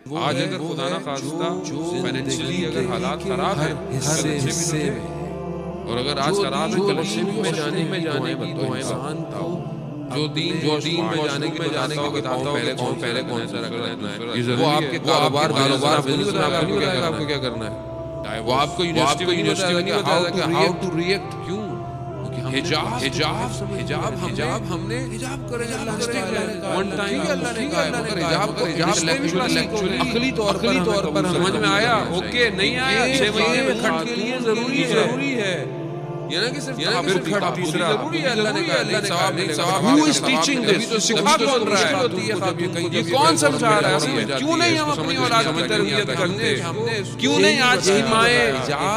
آج اگر خدا نہ خواستہ فائنینشلی اگر حالات خراب ہیں حصے میں، اور اگر آج خراب ہے کل اچھے میں جانے کی دعائیں بتاؤ، جو دین میں جانے کی بتاتا ہو کہ پہلے کون سا رکھنا ہے، وہ آپ کے کاروبار آپ کو کیا کرنا ہے، وہ آپ کو یونیورسٹی میں نہیں بتایا کہ ہاؤ ٹو ریئیکٹ، کیوں حجاب ہم نے حجاب کرے ون ٹائم اللہ نے کہا مگر حجاب کو عقلی طور پر سمجھ میں آیا، اوکے نہیں آیا، 6 مہینے میں کھٹ کے لیے ضروری ہے، یہ نہ کہ صرف تیسرا ضروری ہے، اللہ نے کہا who is teaching this، تو سکھا کون رہا ہے، یہ کون سمجھا رہا ہے، کیوں نہیں ہم اپنی اولاد کی تربیت کرتے، کیوں نہیں آج کی مائیں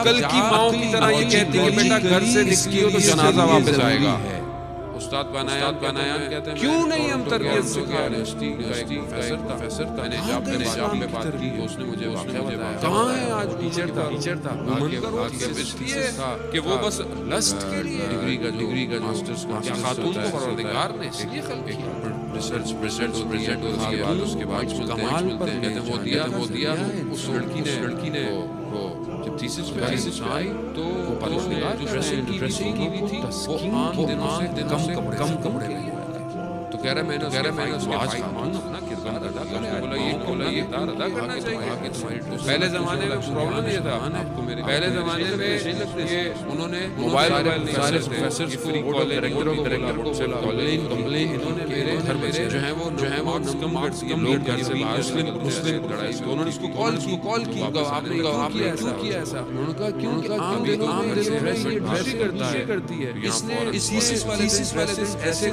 کل کی ماؤں کی طرح یہ کہتی کہ بیٹا گھر سے نکلی ہو تو جنازہ واپس آئے گا، استاد بنایا کہتے ہیں کیوں نہیں ہم تربیت سکھا رہے، پروفیسر تھا، میں نے جاب میں بات کی، اس نے مجھے بتایا کہاں ہے، آج ٹیچر تھا اس لیے کہ وہ بس لسٹ کے لیے ڈگری کا ماسٹرز کا کیا خاتون کو پروردگار نے اس لیے خلق کیا، ریسرچ اس کے بعد کمال پر کہتے ہیں وہ دیا اس لڑکی نے جب تھیسس پہ آئی تو پروردگار جو ڈریسنگ کی ہوئی تھی وہ عام دنوں سے کم کپڑے میں، تو کہہ رہا میں نے اپنا کردار ادا کرنا، بولا یہ کردار ادا کرنا چاہیے، پہلے زمانے میں پرابلم یہ تھا، پہلے زمانے میں یہ انہوں نے موبائل سارے پروفیسرز کو ڈائریکٹروں کو کمپلین انہوں نے میرے گھر میں جو ہے وہ لوگ گھر سے مسلم لڑائی، تو انہوں نے اس کو کال کی، آپ نے کیوں کیا ایسا، انہوں نے کہا کیونکہ عام دنوں میں کرتی ہے، اس نے اس والے ایسے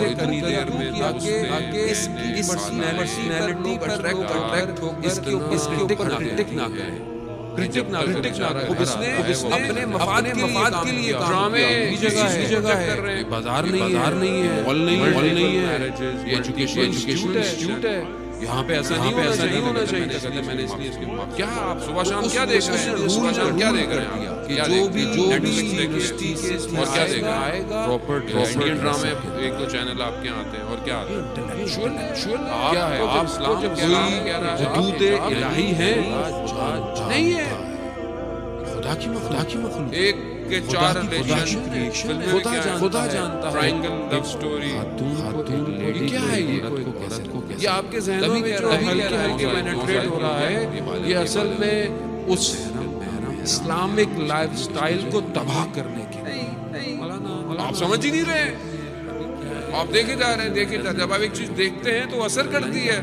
اتنی دیر میں اس کی پرسنالٹی پر اٹریکٹ ہو کر اس کے اوپر کرٹک نہ اس نے اپنے مفاد کے لیے ڈرامے جگہ ہے، بازار نہیں ہے، مال نہیں ہے، یہ ایجوکیشن انسٹیٹیوٹ ہے، یہاں پہ ایسا نہیں ہونا چاہیے، کہتے میں نے اس لیے اس کے کیا آپ صبح شام کیا دیکھ رہے ہیں کہ جو بھی اور کیا دیکھ رہے ہیں، پراپر انڈین ڈرامے، ایک دو چینل آپ کے آتے ہیں، اور کیا آتے ہیں انٹلیکچوئل، کیا ہے آپ اسلام کوئی حدود الہی ہے نہیں ہے، خدا کی مخلوق ایک کے 4 ریلیشن، خدا جانتا ہے، ٹرائنگل لو سٹوری، خاتون کیا ہے یہ آپ کے ذہنوں میں جو ہلکے پینیٹریٹ ہو رہا ہے، یہ اصل میں اس اسلامک لائف سٹائل کو تباہ کرنے کے، آپ سمجھ ہی نہیں رہے، آپ دیکھے جا رہے ہیں، جب آپ ایک چیز دیکھتے ہیں تو اثر کرتی ہے،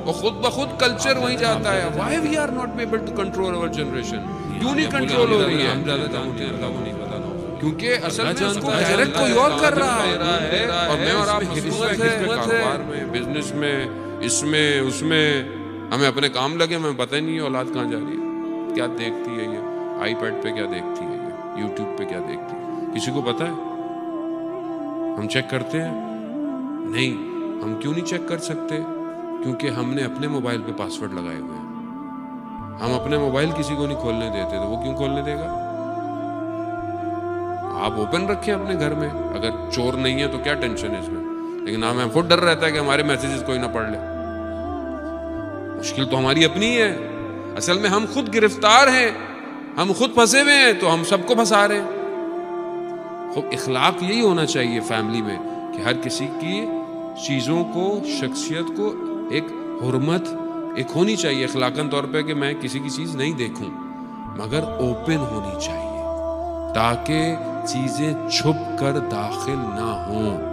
وہ خود بخود کلچر وہیں جاتا ہے، why we are not able to control our generation، کیوں نہیں کنٹرول ہو رہی ہے، ہم زیادہ جانتے ہیں، اللہ کو نہیں پتا، کیونکہ اصل میں اس کو ڈائریکٹ کوئی اور کر رہا ہے، اور میں اور آپ حکومت ہے، کاروبار میں، بزنس میں، اس میں ہمیں اپنے کام لگے، ہمیں پتہ ہی نہیں ہے اولاد کہاں جا رہی ہے، کیا دیکھتی ہے یہ، آئی پیڈ پہ کیا دیکھتی ہے یہ، یوٹیوب پہ کیا دیکھتی ہے، کسی کو پتہ ہے؟ ہم چیک کرتے ہیں؟ نہیں، ہم کیوں نہیں چیک کر سکتے؟ کیونکہ ہم نے اپنے موبائل پہ پاسورڈ لگائے ہوئے ہیں، ہم اپنے موبائل کسی کو نہیں کھولنے دیتے، تو وہ کیوں کھولنے دے گا؟ آپ اوپن رکھیں اپنے گھر میں، اگر چور نہیں ہے تو کیا ٹینشن ہے اس میں، لیکن ہمیں خود ڈر رہتا ہے کہ ہمارے میسیجز کوئی نہ پڑھ لے، مشکل تو ہماری اپنی ہے، اصل میں ہم خود گرفتار ہیں، ہم خود پھنسے ہوئے ہیں، تو ہم سب کو پھنسا رہے ہیں۔ خب اخلاق یہی ہونا چاہیے فیملی میں، کہ ہر کسی کی چیزوں کو، شخصیت کو ایک حرمت ایک ہونی چاہیے اخلاقاً طور پہ، کہ میں کسی کی چیز نہیں دیکھوں، مگر اوپن ہونی چاہیے تاکہ چیزیں چھپ کر داخل نہ ہوں۔